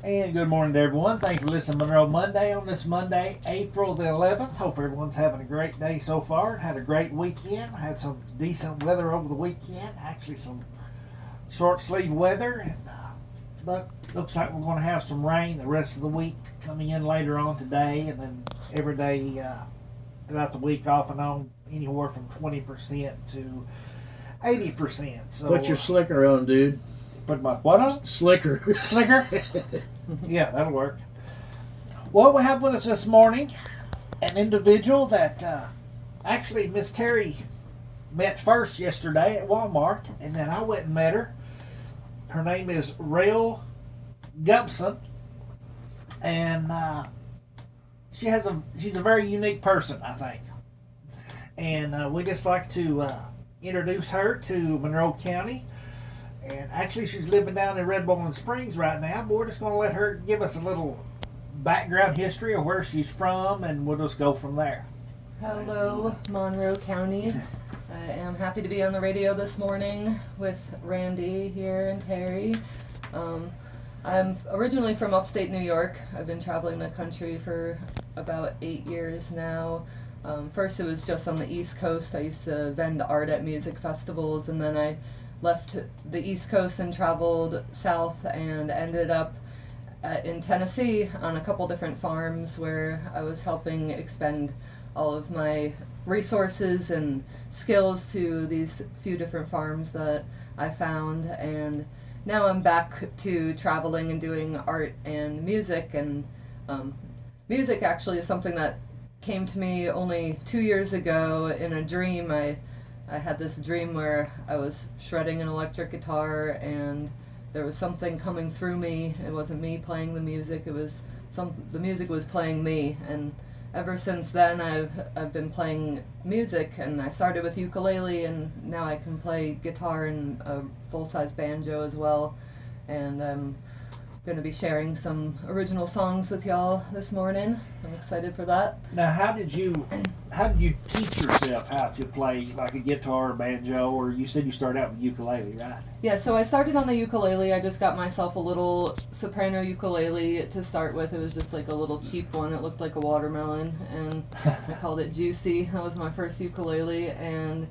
And good morning to everyone. Thanks for listening to Monroe Monday on this Monday, April the 11th. Hope everyone's having a great day so far. Had a great weekend. Had some decent weather over the weekend. Actually, some short sleeve weather. But looks like we're going to have some rain the rest of the week coming in later on today. And then every day throughout the week off and on, anywhere from 20% to 80%. So, Put your slicker on, dude. Put my what on? Slicker. Slicker? Yeah, that'll work. Well, we have with us this morning an individual that actually Miss Terry met first yesterday at Walmart, and then I went and met her. Her name is Rail Gumson, and she's a very unique person, I think. And we just like to introduce her to Monroe County. And actually, she's living down in Red Bowling Springs right now, but we're just going to let her give us a little background history of where she's from, and we'll just go from there. Hello, Monroe County. I am happy to be on the radio this morning with Randy here and Terry. I'm originally from upstate New York. I've been traveling the country for about 8 years now. First, it was just on the East Coast. I used to vend art at music festivals, and then I left the East Coast and traveled south and ended up in Tennessee on a couple different farms where I was helping expend all of my resources and skills to these few different farms that I found. And now I'm back to traveling and doing art and music. And music actually is something that came to me only 2 years ago in a dream. I had this dream where I was shredding an electric guitar and there was something coming through me. It wasn't me playing the music, the music was playing me. And ever since then I've been playing music, and I started with ukulele and now I can play guitar and a full-size banjo as well. And I'm going to be sharing some original songs with y'all this morning. I'm excited for that. Now, how did you teach yourself how to play like a guitar or banjo, or you said you started out with ukulele, right? Yeah, so I started on the ukulele. I just got myself a little soprano ukulele to start with. It was just like a little cheap one. It looked like a watermelon, and I called it Juicy. That was my first ukulele, and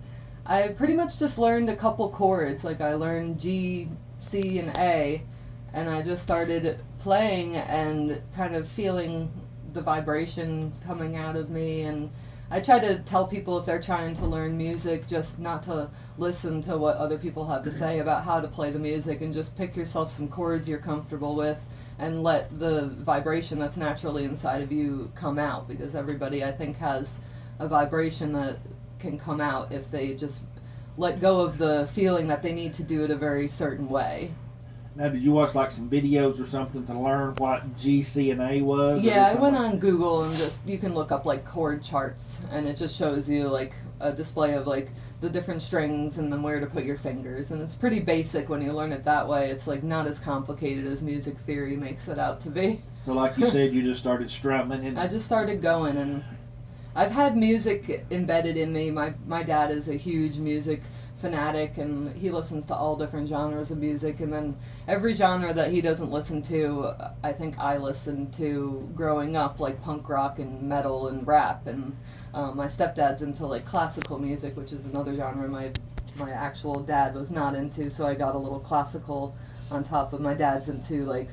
I pretty much just learned a couple chords. Like I learned G, C, and A, and I just started playing and kind of feeling the vibration coming out of me. And I try to tell people, if they're trying to learn music, just not to listen to what other people have to say about how to play the music, and just pick yourself some chords you're comfortable with and let the vibration that's naturally inside of you come out, because everybody, I think, has a vibration that can come out if they just let go of the feeling that they need to do it a very certain way. Now, did you watch like some videos or something to learn what G, C, and A was? Yeah, I went on Google and you can look up like chord charts, and it just shows you like a display of like the different strings and then where to put your fingers. And it's pretty basic when you learn it that way. It's like not as complicated as music theory makes it out to be. So like you said, you just started strumming. And I just started going, and I've had music embedded in me. My dad is a huge music fanatic, and he listens to all different genres of music, and then every genre that he doesn't listen to, I think I listened to growing up, like punk rock and metal and rap. And my stepdad's into like classical music, which is another genre my actual dad was not into, so I got a little classical on top of my dad's into like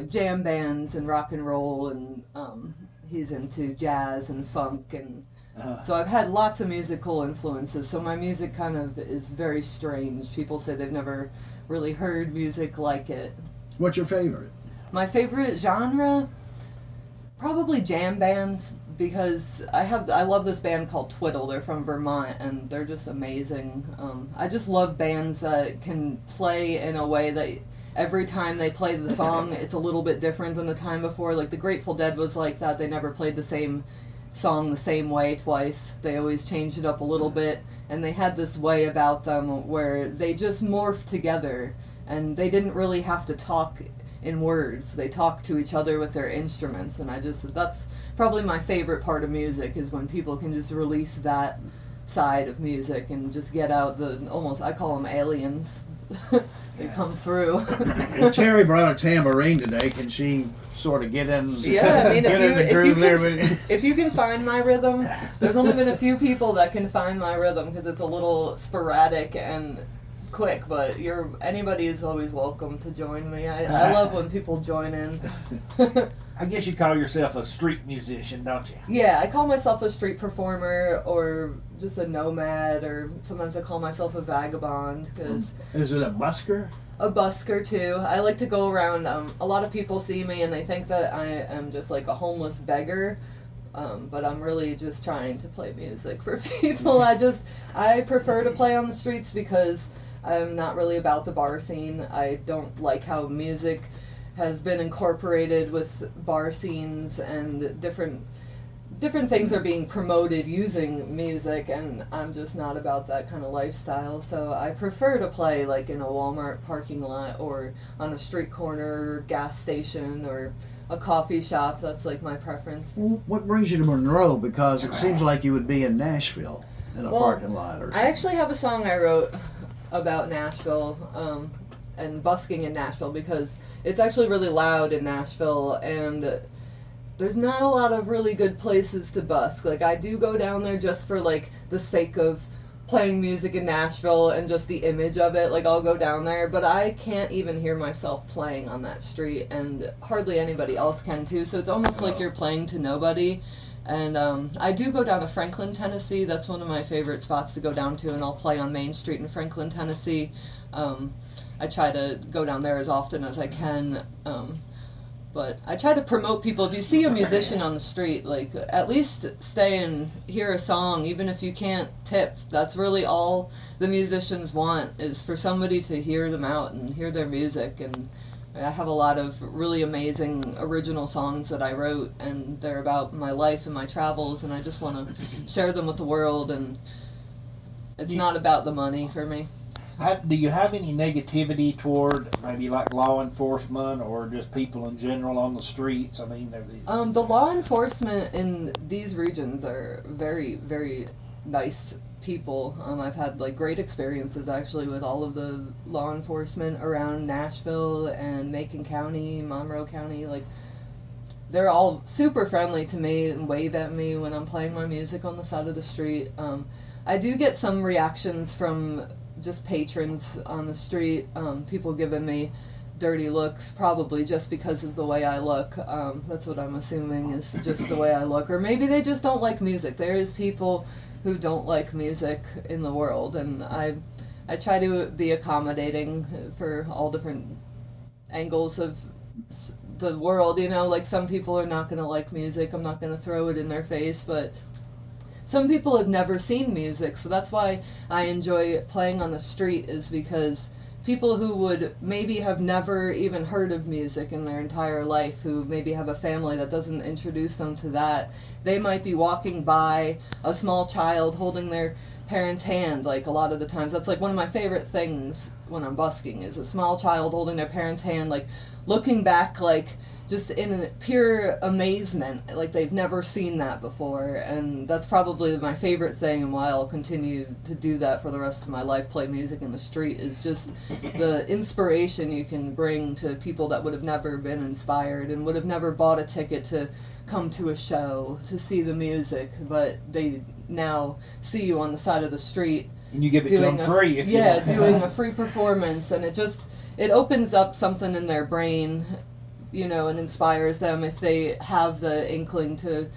jam bands and rock and roll, and he's into jazz and funk, and so I've had lots of musical influences. So my music kind of is very strange. People say they've never really heard music like it. What's your favorite? My favorite genre? Probably jam bands, because I love this band called Twiddle. They're from Vermont, and they're just amazing. I just love bands that can play in a way that every time they play the song, it's a little bit different than the time before. Like the Grateful Dead was like that. They never played the same song the same way twice. They always changed it up a little bit, and they had this way about them where they just morphed together, and they didn't really have to talk in words. They talked to each other with their instruments, and that's probably my favorite part of music, is when people can just release that side of music and just get out the almost, I call them aliens. they come through. Well, Terry brought a tambourine today. Can she sort of get in? Yeah, I mean, get in the groove there? if you can find my rhythm, there's only been a few people that can find my rhythm because it's a little sporadic and quick, but anybody is always welcome to join me. I love when people join in. I guess you call yourself a street musician, don't you? Yeah, I call myself a street performer or just a nomad, or sometimes I call myself a vagabond because Is it a busker? a busker too. I like to go around. A lot of people see me and they think that I am just like a homeless beggar. But I'm really just trying to play music for people. I prefer to play on the streets because I'm not really about the bar scene. I don't like how music has been incorporated with bar scenes, and different things are being promoted using music, and I'm just not about that kind of lifestyle. So I prefer to play like in a Walmart parking lot or on a street corner, gas station, or a coffee shop. That's like my preference. What brings you to Monroe? Because it seems like you would be in Nashville in a parking lot or something. I actually have a song I wrote about Nashville and busking in Nashville because it's actually really loud in Nashville, and there's not a lot of really good places to busk. Like, I do go down there just for like the sake of playing music in Nashville and just the image of it. Like, I'll go down there, but I can't even hear myself playing on that street, and hardly anybody else can too, so it's almost like you're playing to nobody. And I do go down to Franklin, Tennessee. That's one of my favorite spots to go down to, and I'll play on Main Street in Franklin, Tennessee. I try to go down there as often as I can. But I try to promote people. If you see a musician on the street, like, at least stay and hear a song, even if you can't tip. That's really all the musicians want, is for somebody to hear them out and hear their music. And I have a lot of really amazing original songs that I wrote, and they're about my life and my travels, and I just want to share them with the world, and it's not about the money for me. Do you have any negativity toward maybe like law enforcement or just people in general on the streets? I mean, the law enforcement in these regions are very, very nice people. I've had like great experiences actually with all of the law enforcement around Nashville and Macon County, Monroe County. Like, they're all super friendly to me and wave at me when I'm playing my music on the side of the street. I do get some reactions from just patrons on the street, people giving me dirty looks, probably just because of the way I look. That's what I'm assuming, is just the way I look. Or maybe they just don't like music. There is people who don't like music in the world, and I try to be accommodating for all different angles of the world, you know. Like, some people are not going to like music. I'm not going to throw it in their face, but some people have never seen music, so that's why I enjoy playing on the street, is because people who would maybe have never even heard of music in their entire life, who maybe have a family that doesn't introduce them to that, they might be walking by a small child holding their parent's hand. Like, a lot of the times, that's like one of my favorite things when I'm busking, is a small child holding their parent's hand, like looking back, like just in pure amazement, like they've never seen that before. And that's probably my favorite thing, and why I'll continue to do that for the rest of my life, play music in the street, is just the inspiration you can bring to people that would have never been inspired and would have never bought a ticket to come to a show to see the music, but they now see you on the side of the street and you give it to them free if doing a free performance, and it opens up something in their brain, you know, and inspires them. If they have the inkling to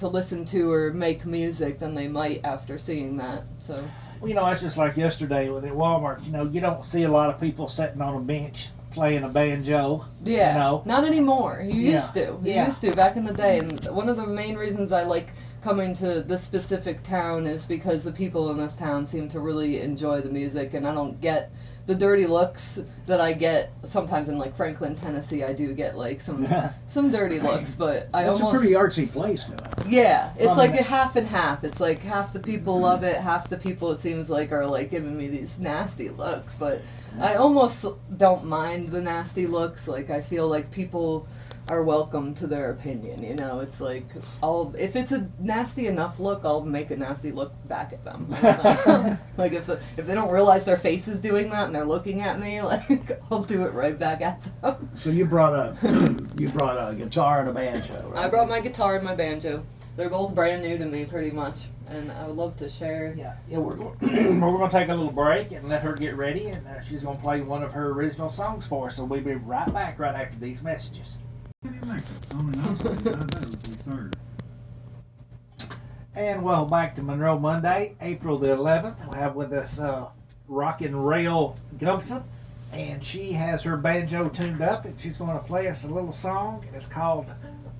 listen to or make music, then they might after seeing that. So, well, you know, it's just like yesterday with at Walmart. You know, you don't see a lot of people sitting on a bench playing a banjo. Yeah, you know? Not anymore. You used to back in the day. And one of the main reasons I like coming to this specific town is because the people in this town seem to really enjoy the music, and I don't get the dirty looks that I get sometimes in like Franklin, Tennessee. I do get like some dirty looks, but It's a pretty artsy place though. Yeah, it's like a half and half. It's like half the people love it, half the people, it seems like, are like giving me these nasty looks. But I almost don't mind the nasty looks. Like, I feel like people are welcome to their opinion. You know, it's like if it's a nasty enough look, I'll make a nasty look back at them. Like if they don't realize their face is doing that and they're looking at me, like I'll do it right back at them. So you brought a guitar and a banjo, right? I brought my guitar and my banjo. They're both brand new to me, pretty much, and I would love to share. Yeah. We're going to take a little break and let her get ready, and she's going to play one of her original songs for us. So we'll be right back right after these messages. And welcome back to Monroe Monday, April the 11th. We have with us Rockin' Rail Gumson, and she has her banjo tuned up, and she's going to play us a little song. It's called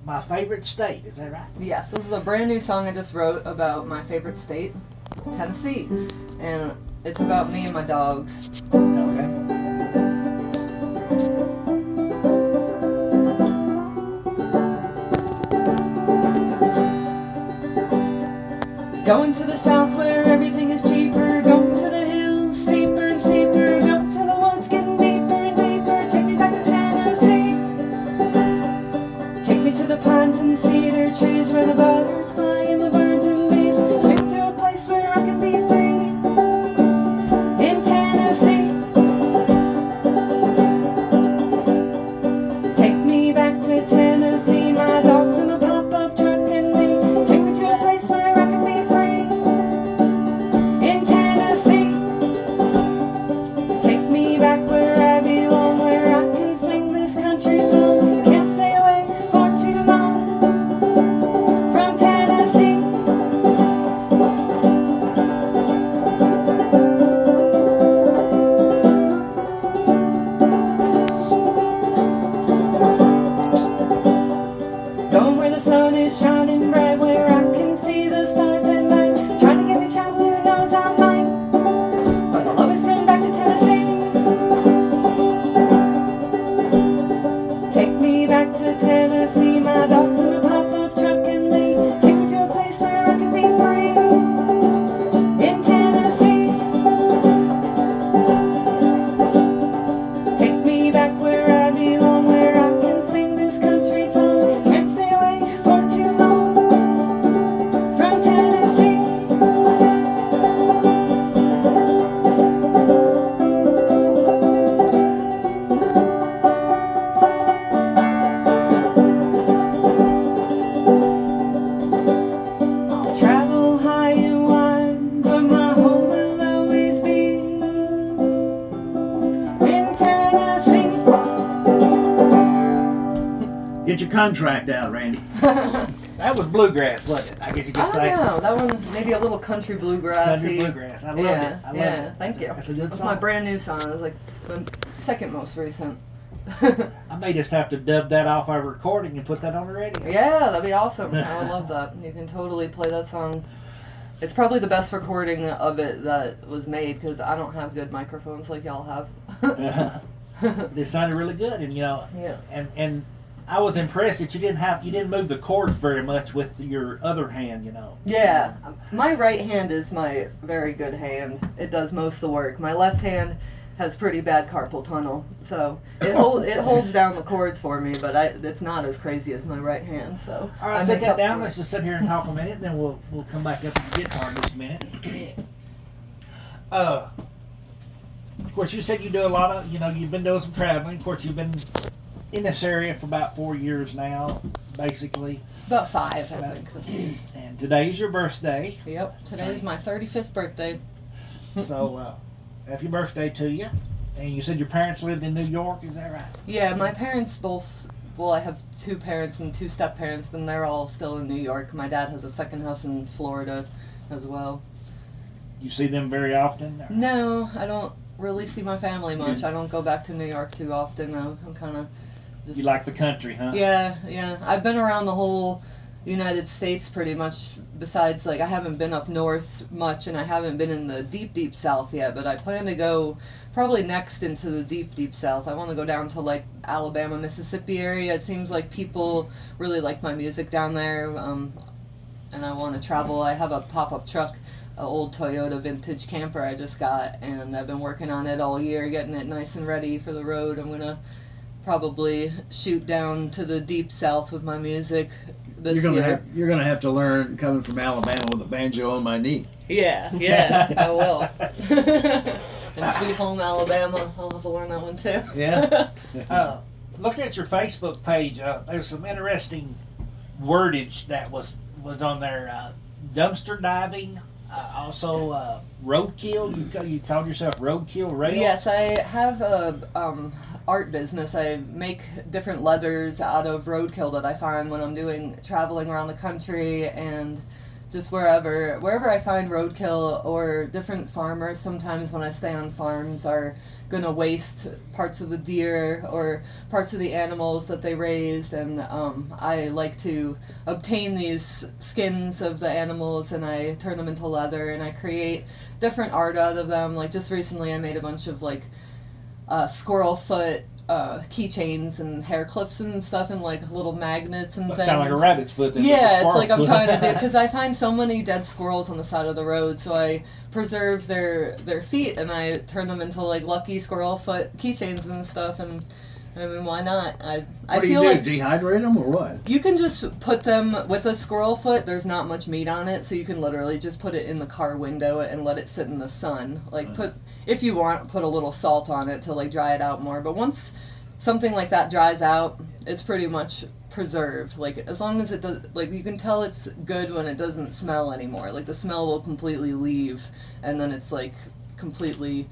My Favorite State. Is that right? Yes, this is a brand new song I just wrote about my favorite state, Tennessee, and it's about me and my dogs. Okay. Going to the south where everything is cheaper. Going to the hills, steeper and steeper. Jump to the woods, getting deeper and deeper. Take me back to Tennessee. Take me to the pines and the cedar trees where the butterflies fly and the birds and bees. Take me to a place where I can be free. In Tennessee. Take me back to Tennessee. My dogs and my pop-up truck and me. Take me to a place where I can be free. In Tennessee. Take me back where I belong, where I can sing this country song. Can't stay away for too long from Tennessee. Going where the sun is shining bright, where I can see the stars at night. Trying to get me travel, who knows I might, but I'll always come back to Tennessee. Take me back to Tennessee, my dogs and my pop-up truck and me. Take me to a place where I can be free. In Tennessee. Take me back where I belong, where I can sing this country song. Can't stay away for too long from Tennessee. I'll travel high and wide, but my home will always be in Tennessee. Get your contract out, Randy. That was bluegrass, wasn't it? I guess you could I say. don't know. That one maybe a little country bluegrassy. Country bluegrass. I loved it. I loved it. Thank you. That's a good That's song. my brand new song. It was like my second most recent. I may just have to dub that off our recording and put that on the radio. Yeah, that'd be awesome. I would love that. You can totally play that song. It's probably the best recording of it that was made because I don't have good microphones like y'all have. It sounded really good, and Yeah. and I was impressed that you didn't move the chords very much with your other hand. Yeah, my right hand is my very good hand. It does most of the work. My left hand has pretty bad carpal tunnel, so it holds down the chords for me, but it's not as crazy as my right hand. So All right, set that down. Let's just sit here and talk a minute, and then we'll come back up to the guitar in just a minute. Of course, you said you do a lot of, you've been doing some traveling. Of course, you've been in this area for about 4 years now, basically. About 5, I think, this year. And today's your birthday. Yep, today is my 35th birthday. So, happy birthday to you. And you said your parents lived in New York, is that right? Yeah, my parents both, well, I have 2 parents and 2 step-parents, and they're all still in New York. My dad has a second house in Florida as well. You see them very often? Or? No, I don't really see my family much. I don't go back to New York too often. I'm kind of just... You like the country, huh? Yeah. I've been around the whole United States pretty much, besides, like, I haven't been up north much, and I haven't been in the deep south yet, but I plan to go probably next into the deep south. I want to go down to, like, Alabama, Mississippi area. It seems like people really like my music down there, and I want to travel. I have a pop-up truck, an old Toyota vintage camper I just got, and I've been working on it all year, getting it nice and ready for the road. I'm going to probably shoot down to the deep south with my music this year. You're gonna have to learn coming from Alabama with a banjo on my knee. Yeah, I will. And Sweet Home Alabama, I'll have to learn that one too. Yeah. Looking at your Facebook page, there's some interesting wordage that was on there. Dumpster diving, also roadkill. You called yourself Roadkill Rail? Yes, I have a art business. I make different leathers out of roadkill that I find when I'm traveling around the country, and just wherever I find roadkill, or different farmers sometimes when I stay on farms are going to waste parts of the deer or parts of the animals that they raised, and I like to obtain these skins of the animals and I turn them into leather and I create different art out of them. Like just recently I made a bunch of like squirrel foot keychains and hair clips and stuff, and like little magnets and That's things. kind of like a rabbit's foot. Then, Yeah, it's like I'm trying to do, because I find so many dead squirrels on the side of the road, so I preserve their feet and I turn them into like lucky squirrel foot keychains and stuff. And I mean, why not? I What do feel you do? like Dehydrate them or what? you can just put them with a squirrel foot. There's not much meat on it, so you can literally just put it in the car window and let it sit in the sun. Like if you want, put a little salt on it to like dry it out more. But once something like that dries out, it's pretty much preserved. Like as long as it does, like you can tell it's good when it doesn't smell anymore. Like the smell will completely leave, and then it's like completely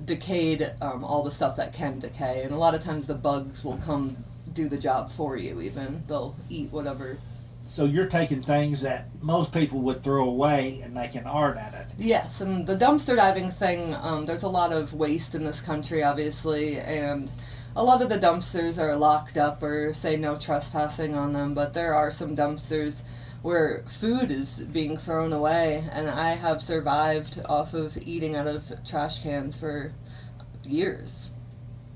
decayed, all the stuff that can decay. And a lot of times the bugs will come do the job for you. Even they'll eat whatever. So you're taking things that most people would throw away and making art out of it. Yes, and the dumpster diving thing, there's a lot of waste in this country, obviously, and a lot of the dumpsters are locked up or say no trespassing on them, but there are some dumpsters where food is being thrown away, and I have survived off of eating out of trash cans for years.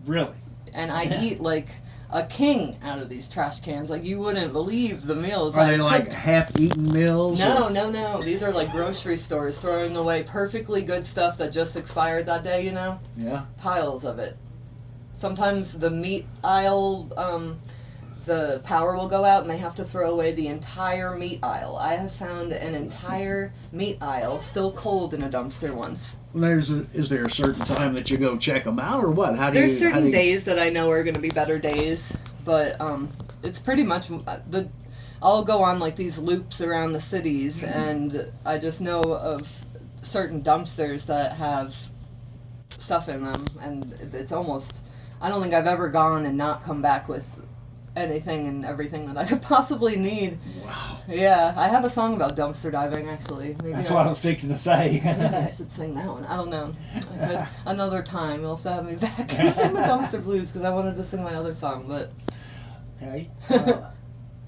Really? And I eat like a king out of these trash cans. Like you wouldn't believe the meals. Are they like half-eaten meals? No. These are like grocery stores throwing away perfectly good stuff that just expired that day, you know? Yeah. Piles of it. Sometimes the meat aisle, the power will go out and they have to throw away the entire meat aisle. I have found an entire meat aisle still cold in a dumpster once. Is there a certain time that you go check them out, or what? There's certain days that I know are going to be better days, but it's pretty much I'll go on like these loops around the cities, and I just know of certain dumpsters that have stuff in them, and it's almost, I don't think I've ever gone and not come back with anything and everything that I could possibly need. Wow. Yeah, I have a song about dumpster diving, actually. Maybe That's what I was fixing to say. maybe I should sing that one. I don't know. Another time, you'll have to have me back and sing the Dumpster Blues, because I wanted to sing my other song, but... Okay.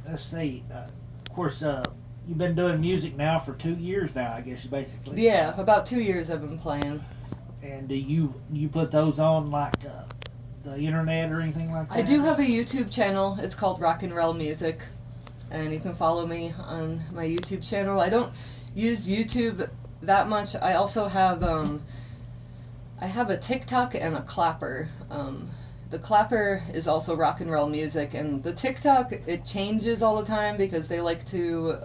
Let's see. Of course, you've been doing music now for 2 years now, I guess, basically. Yeah, about 2 years I've been playing. And do you put those on like the internet or anything like that? I do have a YouTube channel. It's called Rock and Roll Music, and you can follow me on my YouTube channel. I don't use YouTube that much. I also have I have a TikTok and a Clapper. The Clapper is also Rock and Roll Music, and the TikTok, it changes all the time because they like to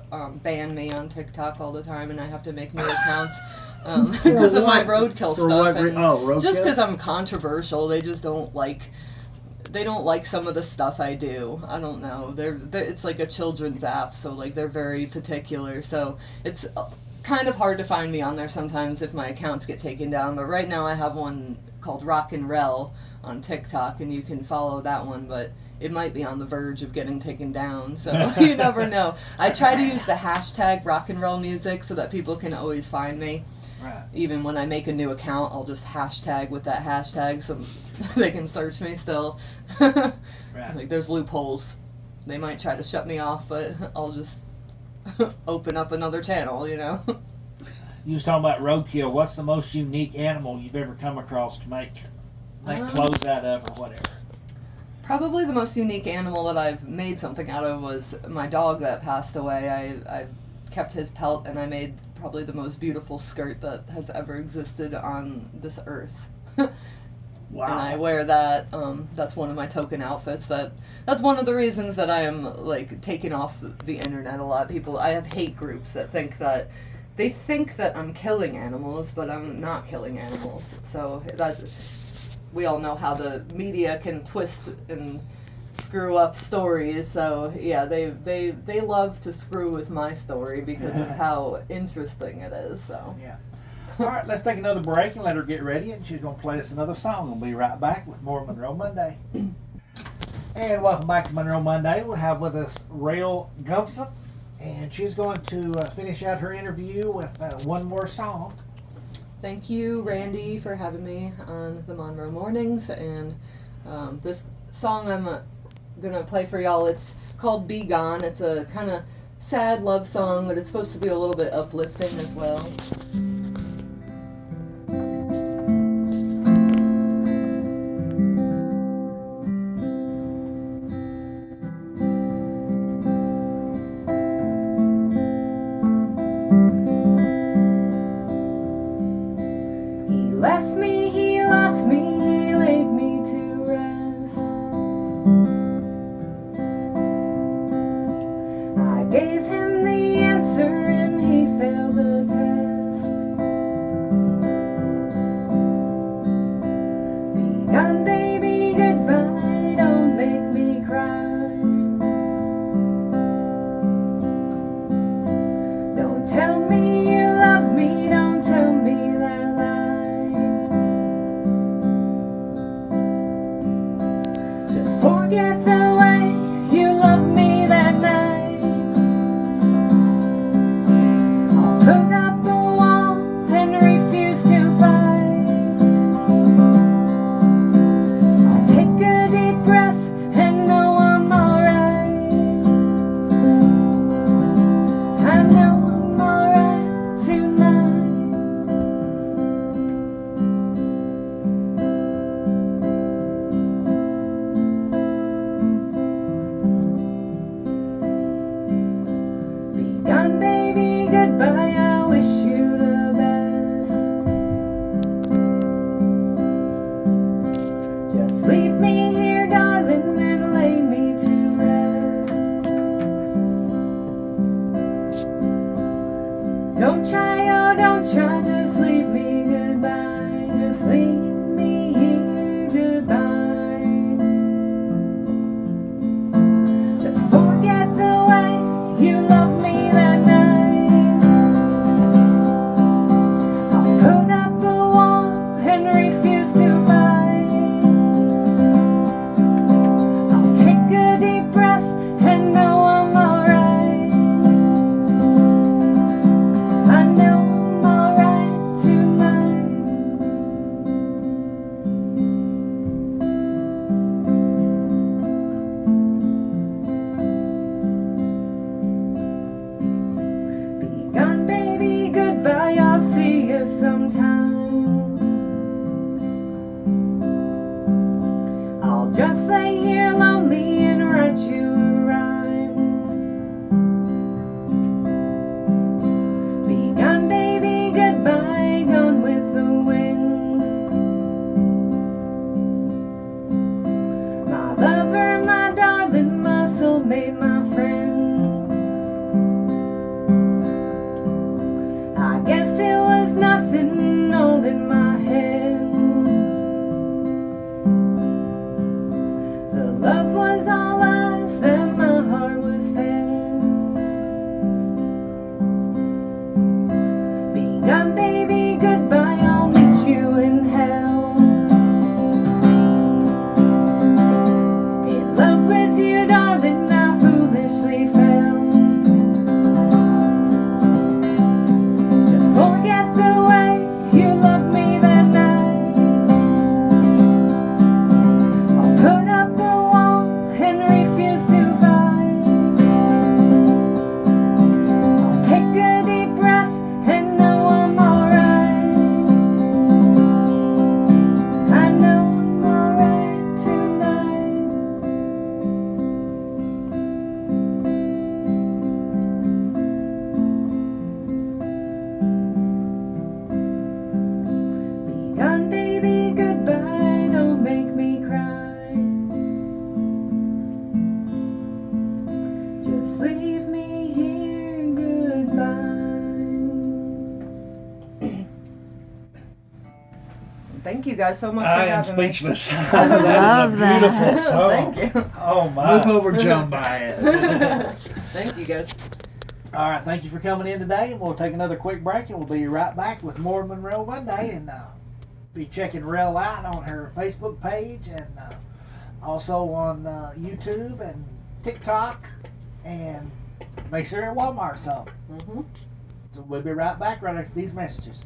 ban me on TikTok all the time, and I have to make new accounts. Because of my roadkill stuff, and roadkill? just because I'm controversial, they just don't like some of the stuff I do. I don't know. It's like a children's app, so like they're very particular. So it's kind of hard to find me on there sometimes if my accounts get taken down. But right now I have one called Rock and Rel on TikTok, and you can follow that one, but it might be on the verge of getting taken down, so you never know. I try to use the hashtag Rock and Roll Music so that people can always find me. Right. Even when I make a new account, I'll just hashtag with that hashtag so they can search me still. Right. Like there's loopholes. They might try to shut me off, but I'll just open up another channel, you know. You was talking about roadkill. What's the most unique animal you've ever come across to make clothes out of or whatever? Probably the most unique animal that I've made something out of was my dog that passed away. I kept his pelt, and I made probably the most beautiful skirt that has ever existed on this earth. Wow. And I wear that. That's one of my token outfits. That's one of the reasons that I am like taking off the internet a lot. I have hate groups that think that I'm killing animals, but I'm not killing animals. So we all know how the media can twist and screw up stories. So yeah, they love to screw with my story because of how interesting it is. So yeah. All right, let's take another break and let her get ready, and she's going to play us another song. We'll be right back with more Monroe Monday. And welcome back to Monroe Monday. We'll have with us Rail Gumson, and she's going to finish out her interview with one more song. thank you, Randy, for having me on the Monroe Mornings. And this song I'm going to play for y'all, it's called Be Gone. It's a kind of sad love song, but it's supposed to be a little bit uplifting as well. Left me, he lost me, he laid me to rest. I gave him the answer and he failed the test. Be gone, baby, goodbye, don't make me cry. Don't tell me you love me, don't tell me that lie. Forget the way you loved me that night. I'll put up a wall and refuse to fight. I'll take a deep breath and know I'm alright. I know I'm alright tonight. Gone, baby, goodbye, I wish you the best. Just leave me here, darling, and lay me to rest. Don't try, oh, don't try, just leave me goodbye. Just leave me here, goodbye. Just forget the way you love me that night. I'll put up a wall and refuse to fight. I'll take a deep breath and know I'm alright. I know I'm alright tonight. Be gone, baby, goodbye, I'll see you sometime. I'll just lay here lonely and write you a rhyme. Be gone, baby, goodbye, gone with the wind. My lover, my darling, my soulmate, my friend. I guess it was nothing all in my head. The love was all lies that my heart was fed. Be gone, baby, goodbye, I'll meet you in hell. In love with you, darling, I foolishly fell. Just forget the way you loved me that night. I'll put up a wall and refuse to fight. guys so much for I am having me. speechless. I That love is a beautiful that. song. Thank you. Oh my. Move over, jump by it. Thank you, guys. All right, thank you for coming in today, and we'll take another quick break, and we'll be right back with more Monroe Monday, and be checking Rel out on her Facebook page, and also on YouTube and TikTok, and make sure at Walmart some. Mm-hmm. So we'll be right back right after these messages.